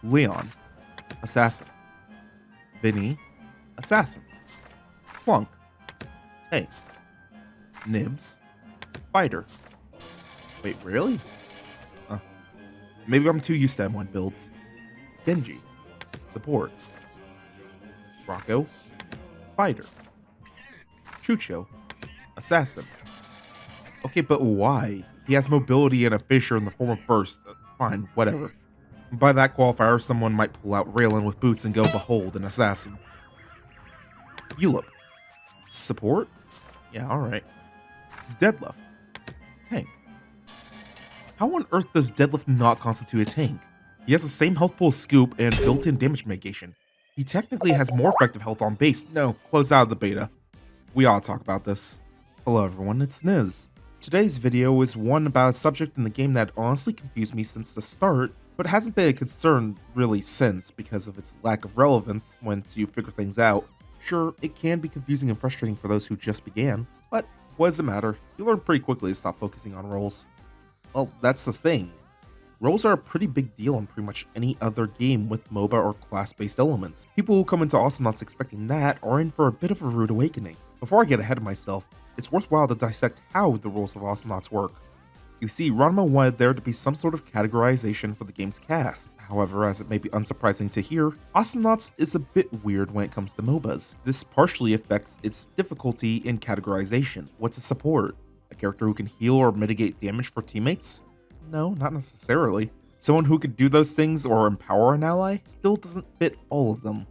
Leon, assassin. Vinny, assassin. Clunk, tank. Nibs, fighter. Wait, really? Maybe I'm too used to M1 builds. Genji, support. Rocco, fighter. Chucho, assassin. Okay, but why? He has mobility and a fissure in the form of burst. Fine, whatever. By that qualifier, someone might pull out Raylan with boots and go, behold, an assassin. Ulip, support? Yeah, alright. Deadlift, tank. How on earth does Deadlift not constitute a tank? He has the same health pool as Scoop and built-in damage mitigation. He technically has more effective health on base. No, close out of the beta. We ought to talk about this. Hello everyone, it's Niz. Today's video is one about a subject in the game that honestly confused me since the start, but hasn't been a concern really since because of its lack of relevance once you figure things out. Sure, it can be confusing and frustrating for those who just began, but what does it matter? You learn pretty quickly to stop focusing on roles. Well, that's the thing. Roles are a pretty big deal in pretty much any other game with MOBA or class-based elements. People who come into Awesomenauts expecting that are in for a bit of a rude awakening. Before I get ahead of myself, it's worthwhile to dissect how the rules of Awesomenauts work. You see, Ranma wanted there to be some sort of categorization for the game's cast. However, as it may be unsurprising to hear, Awesomenauts is a bit weird when it comes to MOBAs. This partially affects its difficulty in categorization. What's a support? A character who can heal or mitigate damage for teammates? No, not necessarily. Someone who could do those things or empower an ally still doesn't fit all of them.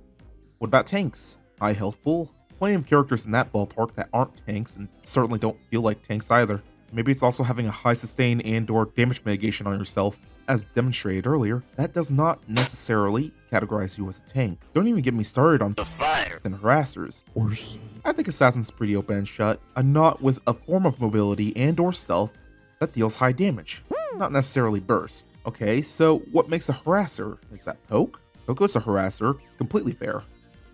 What about tanks? High health pool? Plenty of characters in that ballpark that aren't tanks and certainly don't feel like tanks either. Maybe it's also having a high sustain and or damage mitigation on yourself. As demonstrated earlier, that does not necessarily categorize you as a tank. Don't even get me started on the fire and harassers. Worse. I think Assassin's pretty open and shut. A knot with a form of mobility and or stealth that deals high damage. Not necessarily burst. Okay, so what makes a harasser? Is that Poke? Coco's a harasser, completely fair.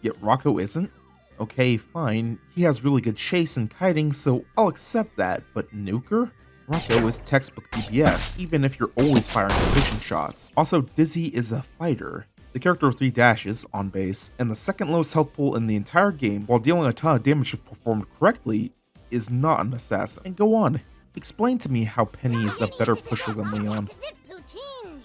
Yet Rocco isn't? Okay, fine. He has really good chase and kiting, so I'll accept that, but Nuker? Rocco is textbook DPS, even if you're always firing precision shots. Also, Dizzy is a fighter. The character with 3 dashes on base, and the second lowest health pool in the entire game, while dealing a ton of damage if performed correctly, is not an assassin. And go on, explain to me how Penny is a better pusher than Leon.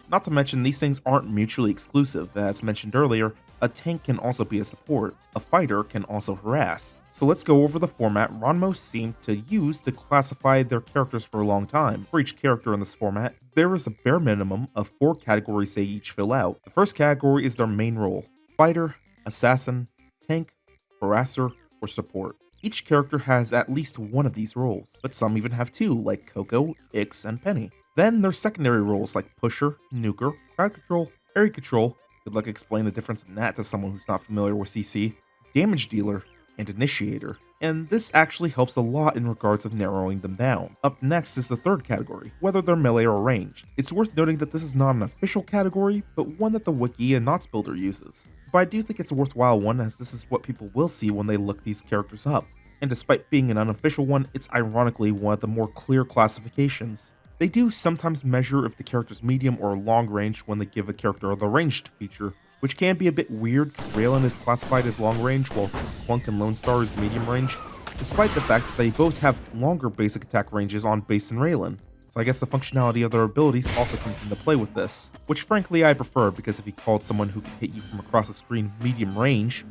Not to mention, these things aren't mutually exclusive. As mentioned earlier, a tank can also be a support. A fighter can also harass. So let's go over the format Ranma seemed to use to classify their characters for a long time. For each character in this format, there is a bare minimum of 4 categories they each fill out. The first category is their main role: fighter, assassin, tank, harasser, or support. Each character has at least one of these roles, but some even have 2, like Coco, Ix, and Penny. Then there's secondary roles like pusher, nuker, crowd control, area control. Good luck explaining the difference in that to someone who's not familiar with CC, damage dealer, and initiator. And this actually helps a lot in regards of narrowing them down. Up next is the third category, whether they're melee or ranged. It's worth noting that this is not an official category, but one that the wiki and Knots Builder uses. But I do think it's a worthwhile one, as this is what people will see when they look these characters up. And despite being an unofficial one, it's ironically one of the more clear classifications. They do sometimes measure if the character's medium or long range when they give a character the ranged feature, which can be a bit weird. Raylan is classified as long range while Clunk and Lone Star is medium range, despite the fact that they both have longer basic attack ranges on base than Raylan. So I guess the functionality of their abilities also comes into play with this, which frankly I prefer, because if you called someone who can hit you from across the screen medium range,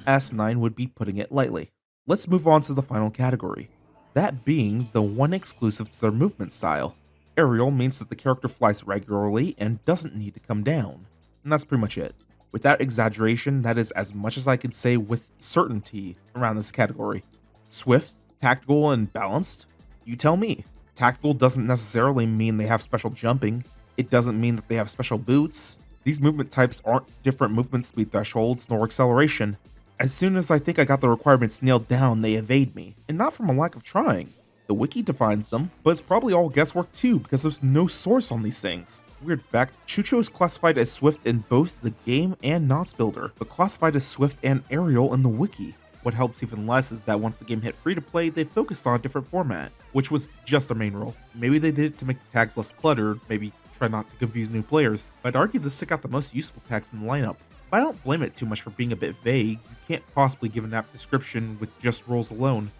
S9 would be putting it lightly. Let's move on to the final category. That being the one exclusive to their movement style. Aerial means that the character flies regularly and doesn't need to come down. And that's pretty much it. Without exaggeration, that is as much as I can say with certainty around this category. Swift, tactical, and balanced? You tell me. Tactical doesn't necessarily mean they have special jumping. It doesn't mean that they have special boots. These movement types aren't different movement speed thresholds nor acceleration. As soon as I think I got the requirements nailed down, they evade me, and not from a lack of trying. The wiki defines them, but it's probably all guesswork too, because there's no source on these things. Weird fact, Chucho is classified as Swift in both the game and Knots Builder, but classified as Swift and Aerial in the wiki. What helps even less is that once the game hit free to play, they focused on a different format, which was just their main role. Maybe they did it to make the tags less cluttered, maybe try not to confuse new players, but I'd argue this took out the most useful tags in the lineup. But I don't blame it too much for being a bit vague. You can't possibly give an apt description with just rules alone.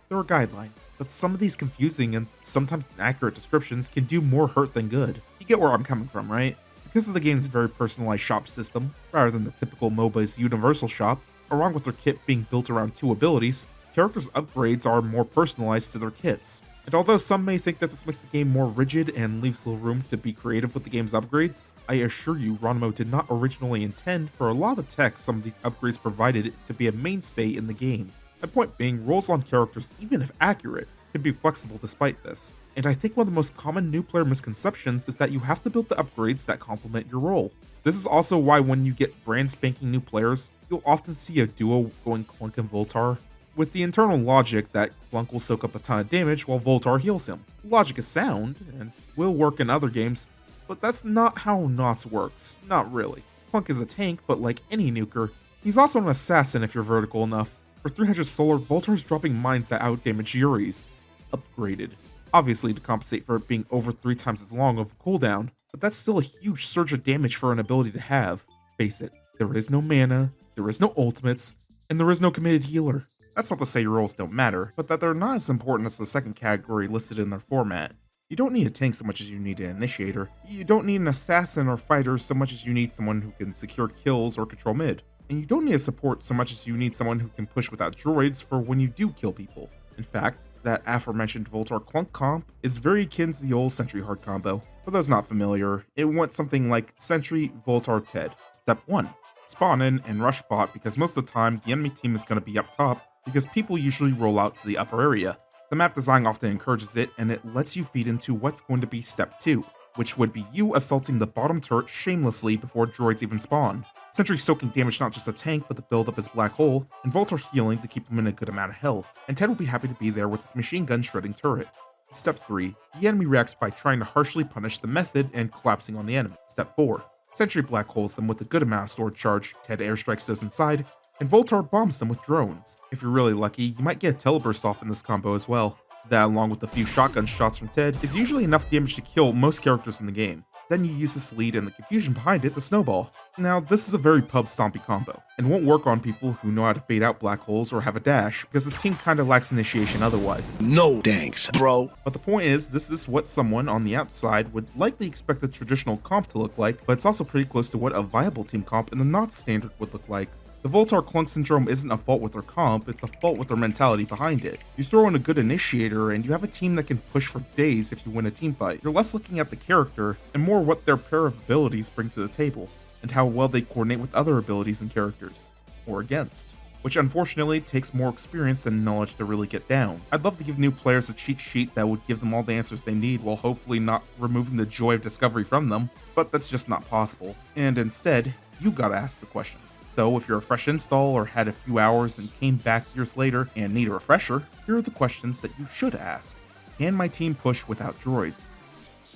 They're a guideline, but some of these confusing and sometimes inaccurate descriptions can do more hurt than good. You get where I'm coming from, right? Because of the game's very personalized shop system, rather than the typical MOBA's universal shop, along with their kit being built around 2 abilities, characters' upgrades are more personalized to their kits. And although some may think that this makes the game more rigid and leaves little room to be creative with the game's upgrades, I assure you Ronimo did not originally intend for a lot of tech some of these upgrades provided to be a mainstay in the game. My point being, rolls on characters, even if accurate, can be flexible despite this. And I think one of the most common new player misconceptions is that you have to build the upgrades that complement your role. This is also why when you get brand spanking new players, you'll often see a duo going Clunk and Voltar, with the internal logic that Clunk will soak up a ton of damage while Voltar heals him. The logic is sound, and will work in other games, but that's not how Nauts works, not really. Clunk is a tank, but like any nuker, he's also an assassin if you're vertical enough. For 300 solar, Voltar's dropping mines that outdamage Yuri's. Upgraded. Obviously to compensate for it being over 3 times as long of a cooldown, but that's still a huge surge of damage for an ability to have. Face it, there is no mana, there is no ultimates, and there is no committed healer. That's not to say your roles don't matter, but that they're not as important as the second category listed in their format. You don't need a tank so much as you need an initiator. You don't need an assassin or fighter so much as you need someone who can secure kills or control mid. And you don't need a support so much as you need someone who can push without droids for when you do kill people. In fact, that aforementioned Voltar Clunk comp is very akin to the old Sentryhard combo. For those not familiar, it went something like Sentry, Voltar, Ted. Step 1. Spawn in and rush bot because most of the time the enemy team is going to be up top because people usually roll out to the upper area. The map design often encourages it and it lets you feed into what's going to be step 2, which would be you assaulting the bottom turret shamelessly before droids even spawn. Sentry soaking damage not just a tank but to build up his black hole, and Voltar healing to keep him in a good amount of health, and Ted will be happy to be there with his machine gun shredding turret. Step 3. The enemy reacts by trying to harshly punish the method and collapsing on the enemy. Step 4. Sentry black holes them with a good amount of stored charge, Ted airstrikes those inside, and Voltar bombs them with drones. If you're really lucky, you might get a teleburst off in this combo as well. That, along with a few shotgun shots from Ted, is usually enough damage to kill most characters in the game. Then you use this lead and the confusion behind it to snowball. Now, this is a very pub-stompy combo, and won't work on people who know how to bait out black holes or have a dash, because this team kinda lacks initiation otherwise. No thanks, bro. But the point is, this is what someone on the outside would likely expect a traditional comp to look like, but it's also pretty close to what a viable team comp in the not standard would look like. The Voltar Clunk syndrome isn't a fault with their comp, it's a fault with their mentality behind it. You throw in a good initiator and you have a team that can push for days if you win a team fight. You're less looking at the character and more what their pair of abilities bring to the table, and how well they coordinate with other abilities and characters, or against, which unfortunately takes more experience than knowledge to really get down. I'd love to give new players a cheat sheet that would give them all the answers they need while hopefully not removing the joy of discovery from them, but that's just not possible, and instead, you gotta ask the questions. So if you're a fresh install or had a few hours and came back years later and need a refresher, here are the questions that you should ask. Can my team push without droids?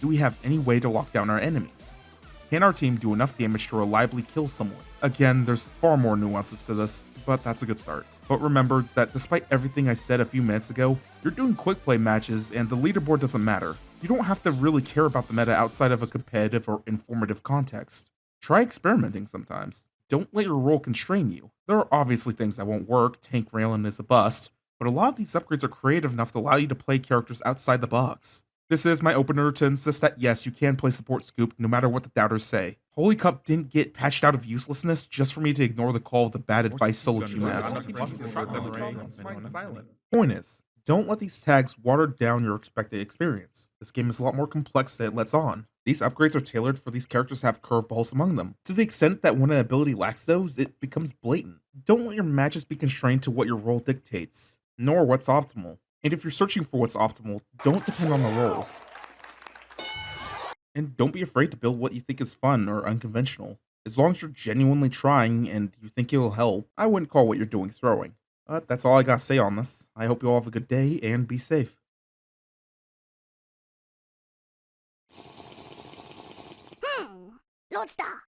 Do we have any way to lock down our enemies? Can our team do enough damage to reliably kill someone? Again, there's far more nuances to this, but that's a good start. But remember that despite everything I said a few minutes ago, you're doing quick play matches and the leaderboard doesn't matter. You don't have to really care about the meta outside of a competitive or informative context. Try experimenting sometimes. Don't let your role constrain you. There are obviously things that won't work, tank Raylan is a bust, but a lot of these upgrades are creative enough to allow you to play characters outside the box. This is my opener to insist that yes, you can play support scoop no matter what the doubters say. Holy Cup didn't get patched out of uselessness just for me to ignore the call of the bad advice solo queue mask. Point is, don't let these tags water down your expected experience. This game is a lot more complex than it lets on. These upgrades are tailored for these characters to have curveballs among them. To the extent that when an ability lacks those, it becomes blatant. Don't let your matches be constrained to what your role dictates, nor what's optimal. And if you're searching for what's optimal, don't depend on the roles. And don't be afraid to build what you think is fun or unconventional. As long as you're genuinely trying and you think it'll help, I wouldn't call what you're doing throwing. But that's all I gotta say on this. I hope you all have a good day and be safe. Lodestar.